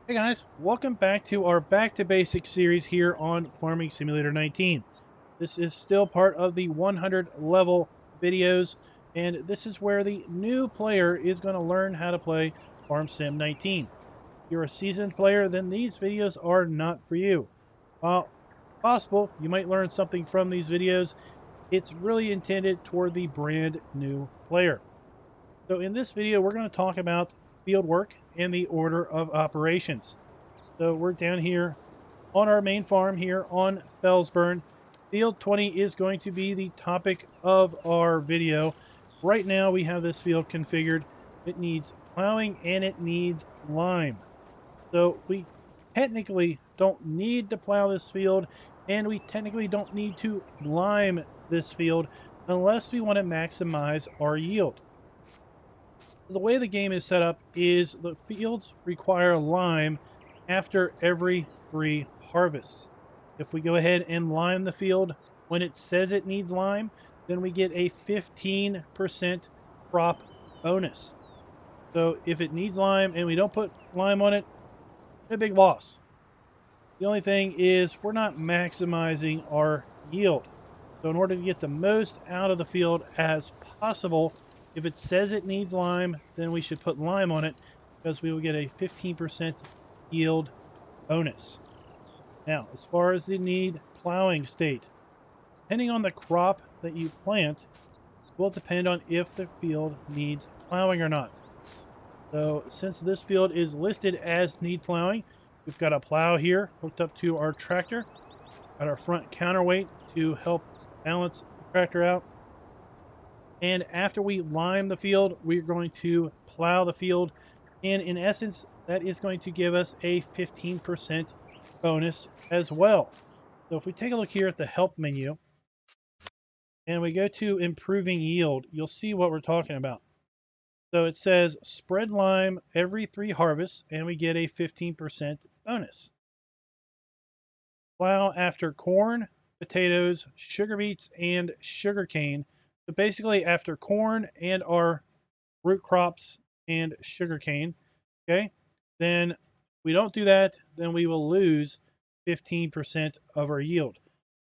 Hey guys, welcome back to our Back to Basics series here on Farming Simulator 19. This is still part of the 100 level videos, and this is where the new player is going to learn how to play Farm Sim 19. If you're a seasoned player, then these videos are not for you. While possible, you might learn something from these videos. It's really intended toward the brand new player. So in this video, we're going to talk about field work and the order of operations. So we're down here on our main farm here on Felsburn. Field 20 is going to be the topic of our video. Right now we have this field configured. It needs plowing and it needs lime. So we technically don't need to plow this field, and we technically don't need to lime this field unless we want to maximize our yield. The way the game is set up is the fields require lime after every 3 harvests. If we go ahead and lime the field when it says it needs lime, then we get a 15% crop bonus. So if it needs lime and we don't put lime on it, a big loss. The only thing is we're not maximizing our yield. So in order to get the most out of the field as possible, if it says it needs lime, then we should put lime on it because we will get a 15% yield bonus. Now, as far as the need plowing state, depending on the crop that you plant, will depend on if the field needs plowing or not. So since this field is listed as need plowing, we've got a plow here hooked up to our tractor, got our front counterweight to help balance the tractor out. And after we lime the field, we're going to plow the field. And in essence, that is going to give us a 15% bonus as well. So if we take a look here at the help menu and we go to improving yield, you'll see what we're talking about. So it says spread lime every 3 harvests and we get a 15% bonus. Plow after corn, potatoes, sugar beets, and sugarcane. So basically after corn and our root crops and sugarcane, okay, then we don't do that, then we will lose 15% of our yield.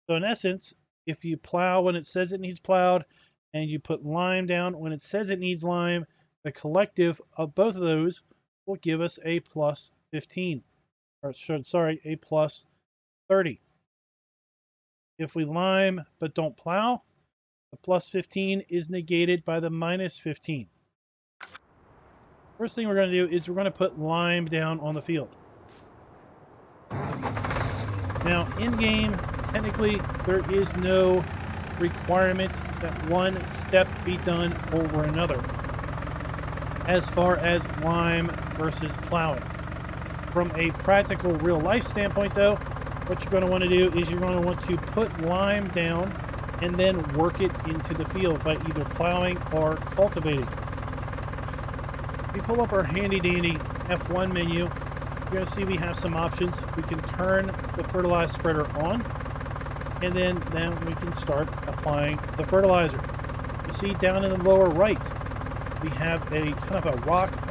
So in essence, if you plow when it says it needs plowed and you put lime down when it says it needs lime, the collective of both of those will give us a plus 15, or sorry, a plus 30. If we lime but don't plow, the plus 15 is negated by the minus 15. First thing we're going to do is we're going to put lime down on the field. Now, in-game, technically, there is no requirement that one step be done over another as far as lime versus plowing. From a practical real-life standpoint, though, what you're going to want to do is you're going to want to put lime down and then work it into the field by either plowing or cultivating. If we pull up our handy-dandy F1 menu, you're going to see we have some options. We can turn the fertilizer spreader on, and then we can start applying the fertilizer. You see down in the lower right, we have a kind of a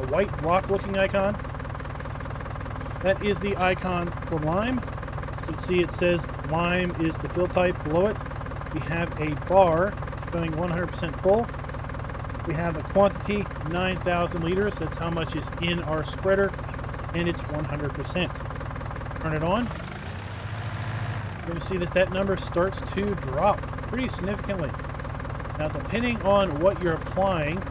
white rock-looking icon. That is the icon for lime. You can see it says lime is the field type below it. We have a bar showing 100% full. We have a quantity, 9,000 liters. That's how much is in our spreader, and it's 100%. Turn it on. You're going to see that that number starts to drop pretty significantly. Now, depending on what you're applying,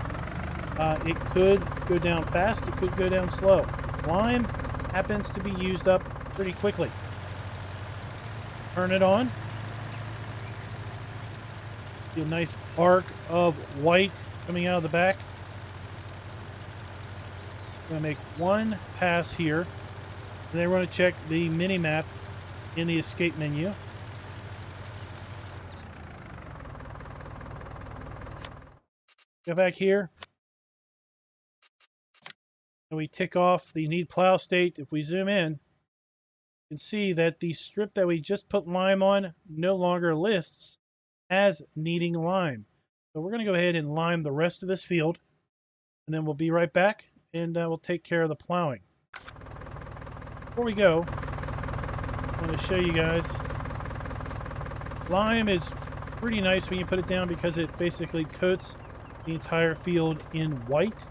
it could go down fast, it could go down slow. Lime happens to be used up pretty quickly. Turn it on. See a nice arc of white coming out of the back. I'm going to make one pass here, and then we're going to check the mini map in the escape menu. Go back here, and we tick off the need plow state. If we zoom in, you can see that the strip that we just put lime on no longer lists as needing lime. So we're going to go ahead and lime the rest of this field, and then we'll be right back, and we'll take care of the plowing. before we go, I want to show you guys. Lime is pretty nice when you put it down because it basically coats the entire field in white.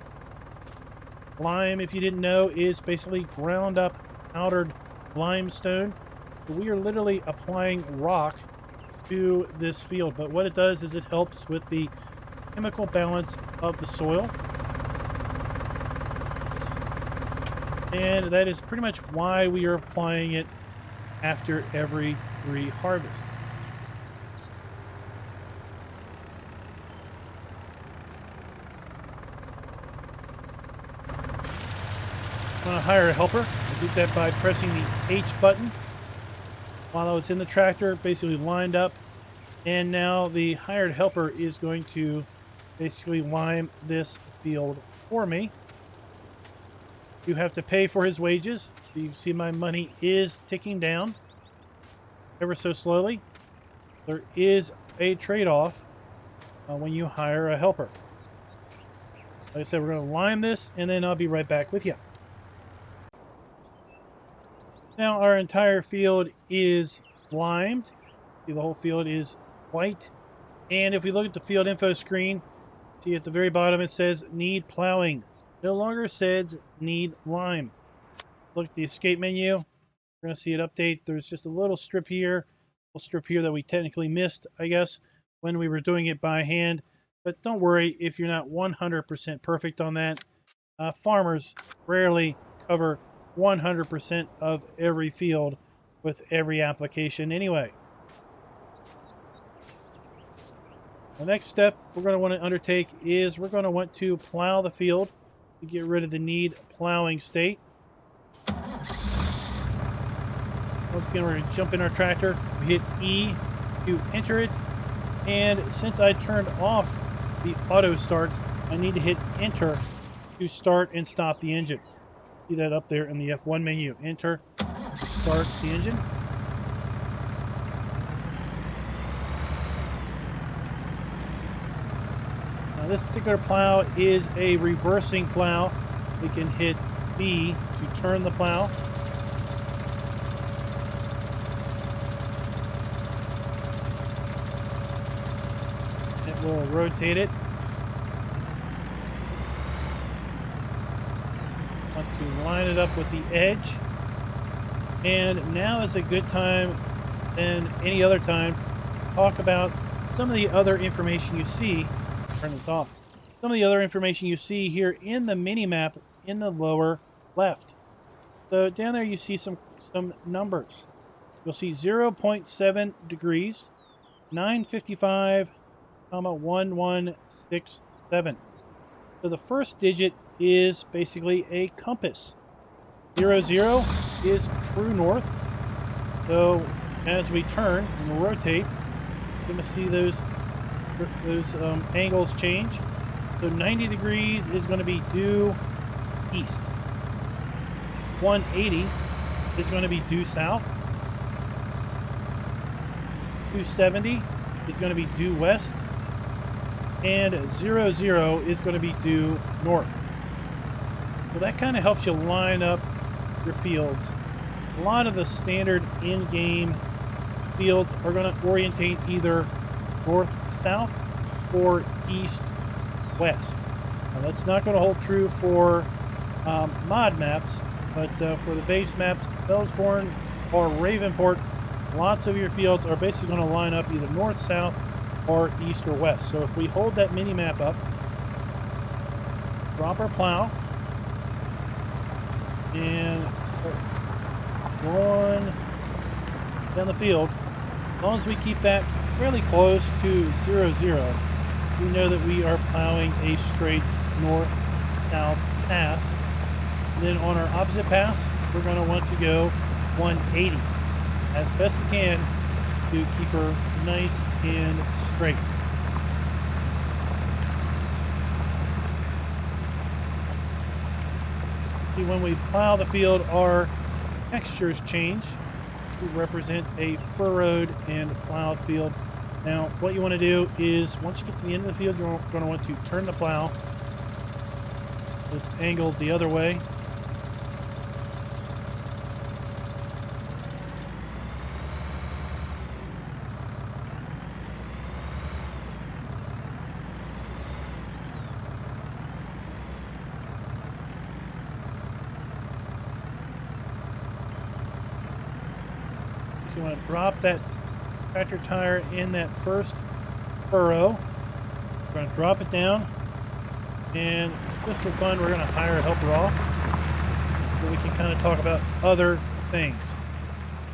Lime, if you didn't know, is basically ground up powdered limestone. So we are literally applying rock to this field, but what it does is it helps with the chemical balance of the soil. And that is pretty much why we are applying it after every 3 harvests. I'm going to hire a helper. I did that by pressing the H button while I was in the tractor, basically lined up. And now the hired helper is going to basically lime this field for me. You have to pay for his wages. So you can see my money is ticking down ever so slowly. There is a trade-off when you hire a helper. Like I said, we're going to lime this and then I'll be right back with you. Now our entire field is limed. See, the whole field is white. And if we look at the field info screen, see at the very bottom it says need plowing. No longer says need lime. Look at the escape menu. We're going to see it update. There's just a little strip here that we technically missed, I guess, when we were doing it by hand. But don't worry if you're not 100% perfect on that. Farmers rarely cover 100% of every field with every application anyway. The next step we're going to want to undertake is we're going to want to plow the field to get rid of the need plowing state. Once again, we're going to jump in our tractor. We hit E to enter it. And since I turned off the auto start, I need to hit enter to start and stop the engine. See that up there in the F1 menu. Enter to start the engine. Now this particular plow is a reversing plow. We can hit B to turn the plow. It will rotate it. Want to line it up with the edge. And now is a good time than any other time to talk about some of the other information you see. Turn this off. Some of the other information you see here in the mini map in the lower left. So down there you see some numbers. You'll see 0.7 degrees, 955, 1167. So the first digit is basically a compass. 00 is true north. So as we turn and rotate, you're going to see those angles change. So 90 degrees is going to be due east. 180 is going to be due south. 270 is going to be due west. And 00 is going to be due north. So that kind of helps you line up your fields. A lot of the standard in-game fields are going to orientate either north-south or east-west. Now that's not going to hold true for mod maps, but for the base maps, Felsborn or Ravenport, lots of your fields are basically going to line up either north-south or east or west. So if we hold that mini map up, drop our plow, and start going down the field, as long as we keep that fairly close to 00, we know that we are plowing a straight north-south pass. And then on our opposite pass, we're going to want to go 180 as best we can to keep her nice and straight. See, when we plow the field, our textures change to represent a furrowed and plowed field. Now, what you want to do is, once you get to the end of the field, you're going to want to turn the plow. It's angled the other way. So you want to drop that tractor tire in that first furrow. We're going to drop it down, and just for fun, we're going to hire a helper off so we can kind of talk about other things.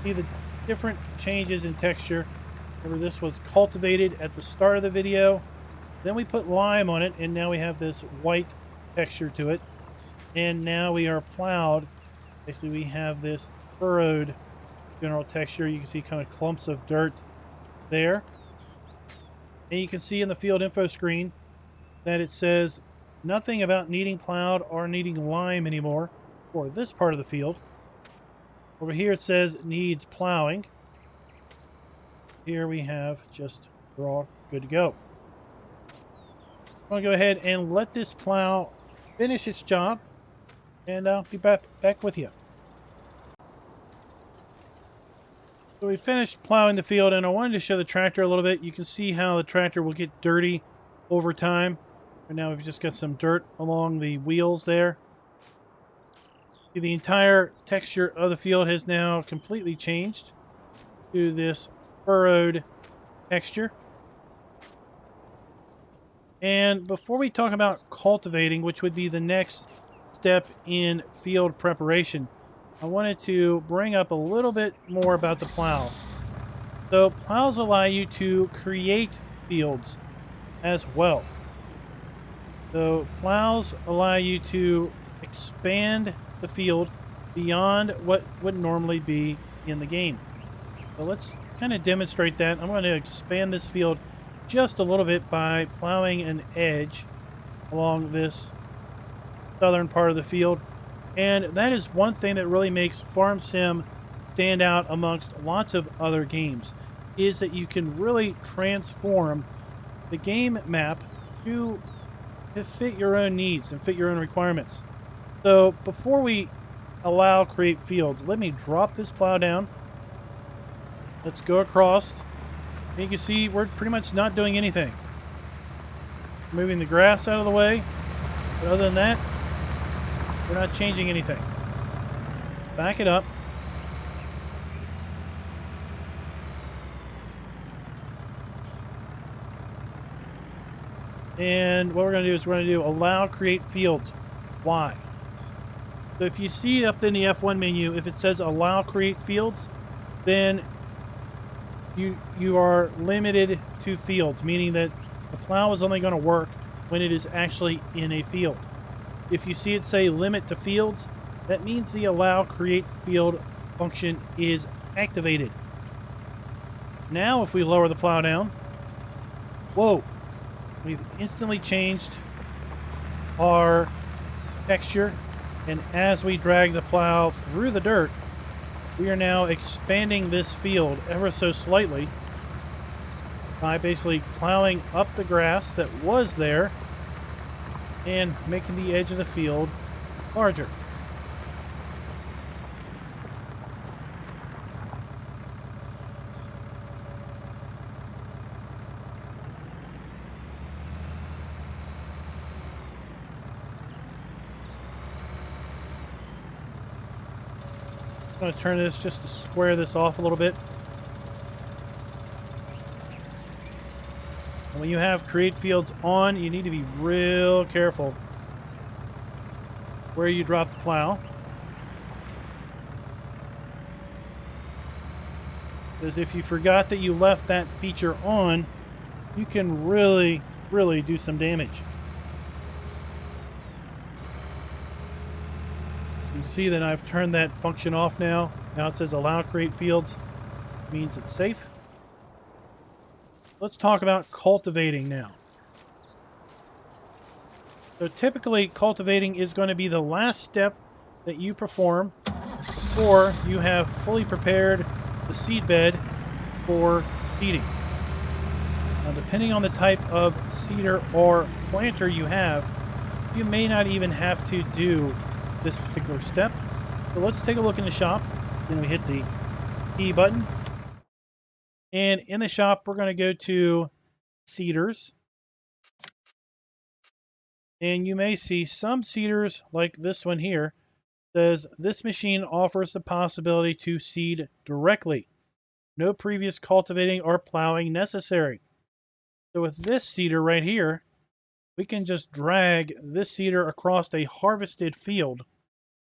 See the different changes in texture. Remember, this was cultivated at the start of the video. Then we put lime on it, and now we have this white texture to it. And now we are plowed. Basically, we have this furrowed general texture. You can see kind of clumps of dirt there. And you can see in the field info screen that it says nothing about needing plowed or needing lime anymore for this part of the field. Over here it says needs plowing. Here we have just, we're all good to go. I'm going to go ahead and let this plow finish its job, and I'll be back with you. So we finished plowing the field, and I wanted to show the tractor a little bit. You can see how the tractor will get dirty over time. And now we've just got some dirt along the wheels there. The entire texture of the field has now completely changed to this furrowed texture. And before we talk about cultivating, which would be the next step in field preparation, I wanted to bring up a little bit more about the plow. So plows allow you to create fields as well. So plows allow you to expand the field beyond what would normally be in the game. So let's kind of demonstrate that. I'm going to expand this field just a little bit by plowing an edge along this southern part of the field. And that is one thing that really makes Farm Sim stand out amongst lots of other games, is that you can really transform the game map to fit your own needs and fit your own requirements. So before we allow create fields, let me drop this plow down. Let's go across. And you can see we're pretty much not doing anything. Moving the grass out of the way. But other than that, we're not changing anything. Let's back it up. And what we're going to do is we're going to do allow create fields. Why? So if you see up in the F1 menu, if it says allow create fields, then you are limited to fields, meaning that the plow is only going to work when it is actually in a field. If you see it say limit to fields, that means the allow create field function is activated. Now if we lower the plow down, whoa, we've instantly changed our texture, and as we drag the plow through the dirt, we are now expanding this field ever so slightly by basically plowing up the grass that was there and making the edge of the field larger. I'm going to turn this just to square this off a little bit. And when you have create fields on, you need to be real careful where you drop the plow. Because if you forgot that you left that feature on, you can really do some damage. You can see that I've turned that function off now. Now it says allow create fields. It means it's safe. Let's talk about cultivating now. So typically cultivating is going to be the last step that you perform before you have fully prepared the seed bed for seeding. Now depending on the type of seeder or planter you have, you may not even have to do this particular step. So let's take a look in the shop. Then we hit the E button. And in the shop, we're going to go to seeders. And you may see some seeders like this one here says this machine offers the possibility to seed directly. No previous cultivating or plowing necessary. So with this seeder right here, we can just drag this seeder across a harvested field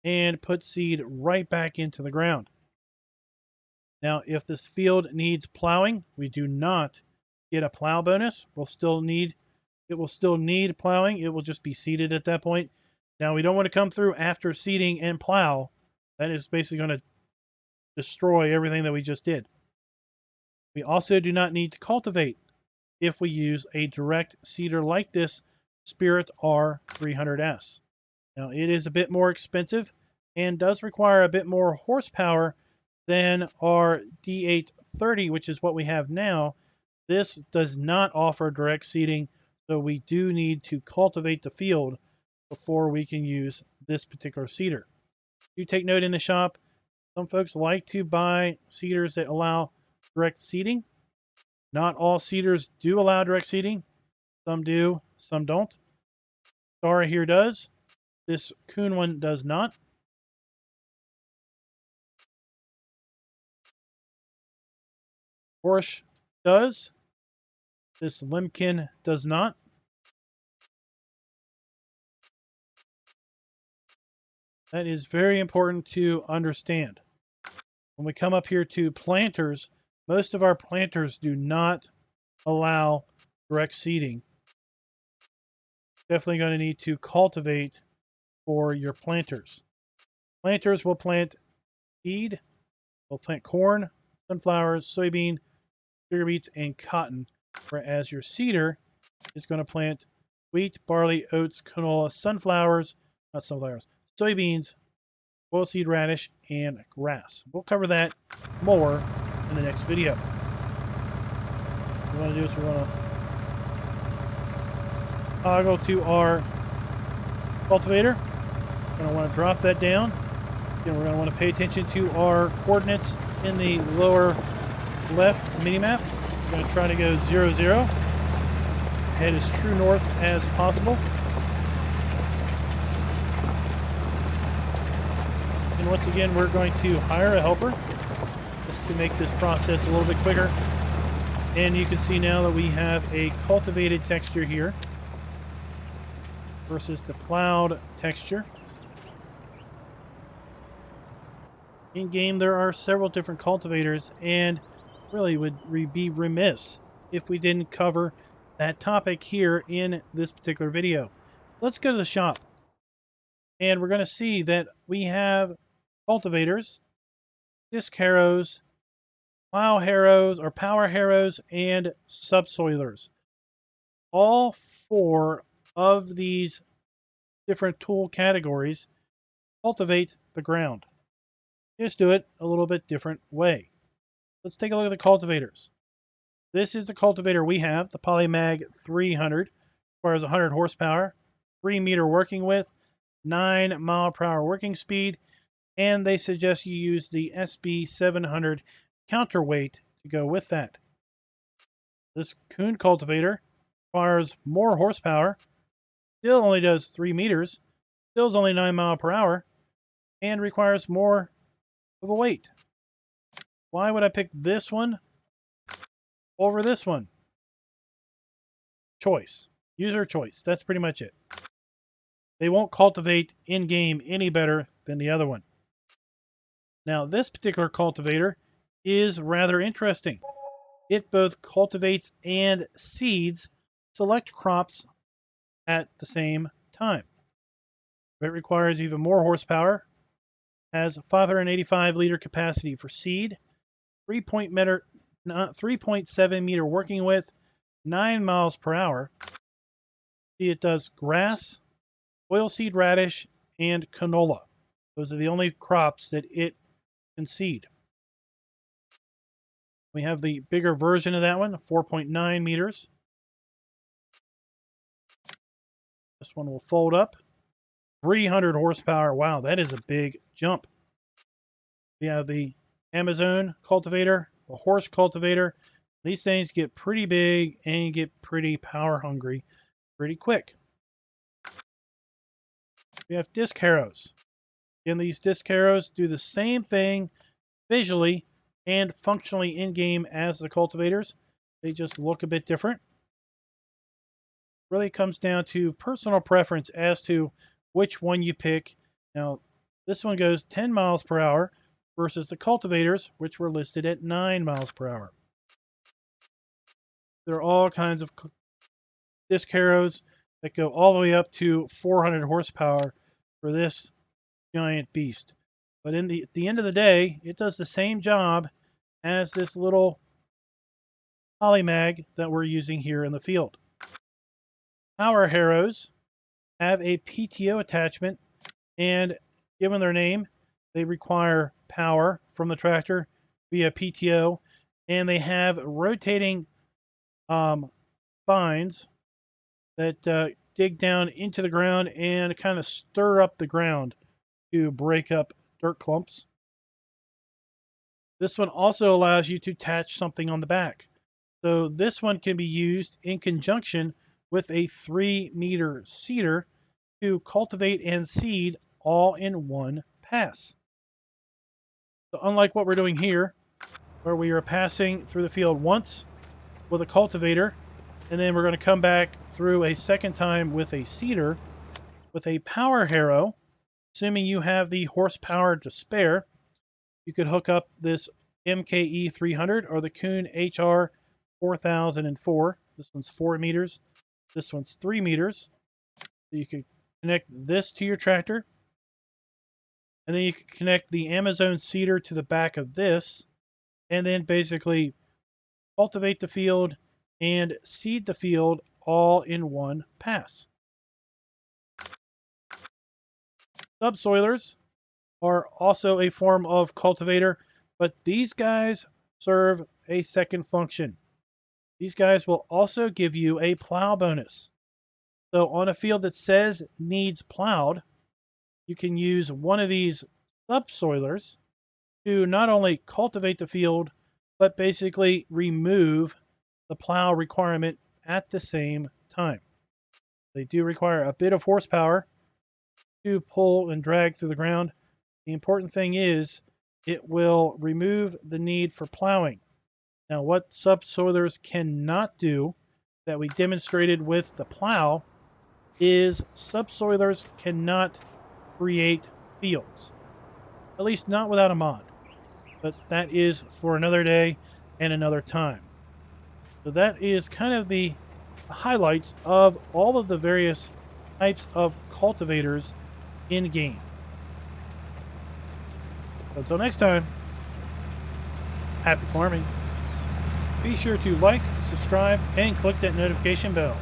and put seed right back into the ground. Now, if this field needs plowing, we do not get a plow bonus. It will still need plowing. It will just be seeded at that point. Now, we don't want to come through after seeding and plow. That is basically going to destroy everything that we just did. We also do not need to cultivate if we use a direct seeder like this Spirit R300S. Now, it is a bit more expensive and does require a bit more horsepower than our D830, which is what we have now. This does not offer direct seeding, so we do need to cultivate the field before we can use this particular seeder. Do take note in the shop, some folks like to buy seeders that allow direct seeding. Not all seeders do allow direct seeding. Some do, some don't. Star here does. This Kuhn one does not. Porsche does. This Lemkin does not. That is very important to understand. When we come up here to planters, most of our planters do not allow direct seeding. Definitely going to need to cultivate for your planters. Planters will plant seed, will plant corn, sunflowers, soybean, sugar beets, and cotton, whereas your seeder is going to plant wheat, barley, oats, canola, soybeans, oilseed radish, and grass. We'll cover that more in the next video. What we want to do is we want to toggle to our cultivator. We're going to want to drop that down. Again, we're going to want to pay attention to our coordinates in the lower left mini-map. We're going to try to go 0, 0. Head as true north as possible. And once again, we're going to hire a helper just to make this process a little bit quicker. And you can see now that we have a cultivated texture here versus the plowed texture. In game, there are several different cultivators, and really would be remiss if we didn't cover that topic here in this particular video. Let's go to the shop, and we're going to see that we have cultivators, disc harrows, plow harrows or power harrows, and subsoilers. All 4 of these different tool categories cultivate the ground. Just do it a little bit different way. Let's take a look at the cultivators. This is the cultivator we have, the Polymag 300. Requires 100 horsepower, 3 meter working width, 9 mile per hour working speed, and they suggest you use the SB 700 counterweight to go with that. This Kuhn cultivator requires more horsepower, still only does 3 meters, still is only 9 mile per hour, and requires more of a weight. Why would I pick this one over this one? Choice. User choice. That's pretty much it. They won't cultivate in-game any better than the other one. Now, this particular cultivator is rather interesting. It both cultivates and seeds select crops at the same time. It requires even more horsepower, has 585 liter capacity for seed, 3.7 meter working width, 9 miles per hour. See, it does grass, oilseed radish, and canola. Those are the only crops that it can seed. We have the bigger version of that one, 4.9 meters. This one will fold up. 300 horsepower. Wow, that is a big jump. We have the Amazon cultivator, the horse cultivator. These things get pretty big and get pretty power hungry pretty quick. We have disc harrows. Again, these disc harrows do the same thing visually, and functionally in-game as the cultivators. They just look a bit different. Really comes down to personal preference as to which one you pick. Now, this one goes 10 miles per hour versus the cultivators, which were listed at 9 miles per hour. There are all kinds of disc harrows that go all the way up to 400 horsepower for this giant beast. But at the end of the day, it does the same job as this little polymag that we're using here in the field. Power harrows have a PTO attachment, and given their name, they require power from the tractor via PTO, and they have rotating spines that dig down into the ground and kind of stir up the ground to break up dirt clumps. This one also allows you to attach something on the back. So this one can be used in conjunction with a 3-meter seeder to cultivate and seed all in one pass. So unlike what we're doing here, where we are passing through the field once with a cultivator, and then we're going to come back through a second time with a seeder, with a power harrow, assuming you have the horsepower to spare, you could hook up this MKE 300 or the Kuhn HR 4004. This one's 4 meters. This one's 3 meters. So you could connect this to your tractor. And then you can connect the Amazon seeder to the back of this. And then basically cultivate the field and seed the field all in one pass. Subsoilers are also a form of cultivator, but these guys serve a second function. These guys will also give you a plow bonus. So on a field that says needs plowed, you can use one of these subsoilers to not only cultivate the field, but basically remove the plow requirement at the same time. They do require a bit of horsepower to pull and drag through the ground. The important thing is it will remove the need for plowing. Now, what subsoilers cannot do that we demonstrated with the plow is subsoilers cannot create fields, at least not without a mod. But that is for another day and another time. So that is kind of the highlights of all of the various types of cultivators in game. Until next time, happy farming. Be sure to like, subscribe, and click that notification bell.